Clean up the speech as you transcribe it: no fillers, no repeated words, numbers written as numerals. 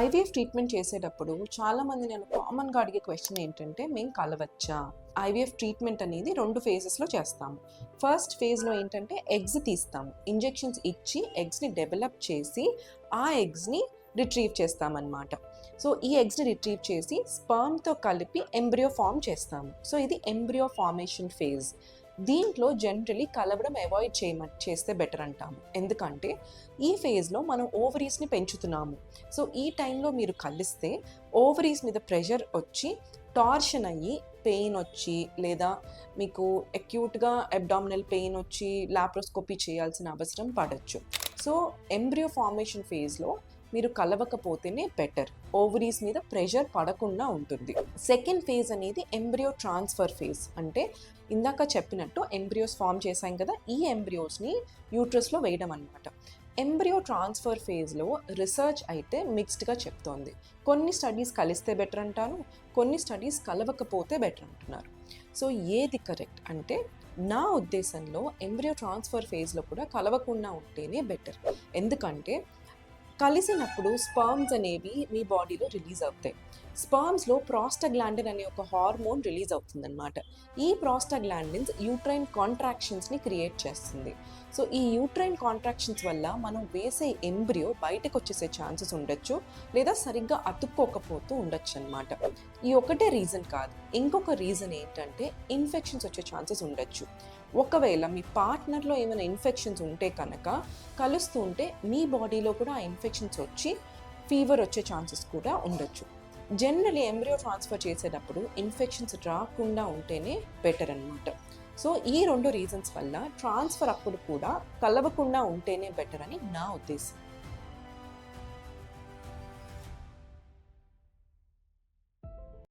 IVF treatment చేసేటప్పుడు చాలామంది నేను కామన్గా అడిగే క్వశ్చన్ ఏంటంటే మేము కలవచ్చా? ఐవీఎఫ్ ట్రీట్మెంట్ అనేది 2 ఫేజెస్లో చేస్తాము. ఫస్ట్ ఫేజ్లో ఏంటంటే ఎగ్స్ తీస్తాము. ఇంజెక్షన్స్ ఇచ్చి ఎగ్స్ని డెవలప్ చేసి ఆ ఎగ్స్ని రిట్రీవ్ చేస్తామన్నమాట. సో ఈ ఎగ్స్ని రిట్రీవ్ చేసి స్పర్మ్తో కలిపి ఎంబ్రియో ఫామ్ చేస్తాము. సో ఇది ఎంబ్రియో ఫార్మేషన్ ఫేజ్. దీంట్లో జనరలీ కలవడం అవాయిడ్ చేస్తే బెటర్ అంటాము. ఎందుకంటే ఈ ఫేజ్లో మనం ఓవరీస్ని పెంచుతున్నాము. సో ఈ టైంలో మీరు కలిస్తే ఓవరీస్ మీద ప్రెషర్ వచ్చి టార్షన్ అయ్యి పెయిన్ వచ్చి లేదా మీకు అక్యూట్గా అబ్డామినల్ పెయిన్ వచ్చి లాప్రోస్కోపీ చేయాల్సిన అవసరం పడవచ్చు. సో ఎంబ్రియో ఫార్మేషన్ ఫేజ్లో మీరు కలవకపోతేనే బెటర్, ఓవరీస్ మీద ప్రెషర్ పడకుండా ఉంటుంది. సెకండ్ ఫేజ్ అనేది ఎంబ్రియో ట్రాన్స్ఫర్ ఫేజ్. అంటే ఇందాక చెప్పినట్టు ఎంబ్రియోస్ ఫామ్ చేశాం కదా, ఈ ఎంబ్రియోస్ని యూట్రస్లో వేయడం అనమాట. ఎంబ్రియో ట్రాన్స్ఫర్ ఫేజ్లో రీసెర్చ్ అయితే మిక్స్డ్గా చెప్తోంది. కొన్ని స్టడీస్ కలిస్తే బెటర్ అంటారు, కొన్ని స్టడీస్ కలవకపోతే బెటర్ అంటున్నారు. సో ఏది కరెక్ట్ అంటే నా ఉద్దేశంలో ఎంబ్రియో ట్రాన్స్ఫర్ ఫేజ్లో కూడా కలవకుండా ఉంటేనే బెటర్. ఎందుకంటే కలిసినప్పుడు స్పర్మ్స్ అనేవి మీ బాడీలో రిలీజ్ అవుతాయి. స్పర్మ్స్లో ప్రాస్టాగ్లాండిన్ అనే ఒక హార్మోన్ రిలీజ్ అవుతుందన్నమాట. ఈ ప్రాస్టాగ్లాండిన్స్ యూట్రైన్ కాంట్రాక్షన్స్ని క్రియేట్ చేస్తుంది. సో ఈ యూట్రైన్ కాంట్రాక్షన్స్ వల్ల మనం వేసే ఎంబ్రియో బయటకు వచ్చేసే ఛాన్సెస్ ఉండొచ్చు, లేదా సరిగ్గా అతుక్కోకపోతూ ఉండొచ్చు అనమాట. ఈ ఒకటే రీజన్ కాదు, ఇంకొక రీజన్ ఏంటంటే ఇన్ఫెక్షన్స్ వచ్చే ఛాన్సెస్ ఉండొచ్చు. ఒకవేళ మీ పార్ట్నర్లో ఏమైనా ఇన్ఫెక్షన్స్ ఉంటే కనుక కలుస్తూ ఉంటే మీ బాడీలో కూడా ఆ ఇన్ఫెక్షన్స్ వచ్చి ఫీవర్ వచ్చే ఛాన్సెస్ కూడా ఉండొచ్చు. జనరలీ ఎంబ్రియో ట్రాన్స్ఫర్ చేసేటప్పుడు ఇన్ఫెక్షన్స్ రాకుండా ఉంటేనే బెటర్ అనమాట. సో ఈ 2 రీజన్స్ వల్ల ట్రాన్స్ఫర్ అప్పుడు కూడా కలవకుండా ఉంటేనే బెటర్ అని నా ఉద్దేశం.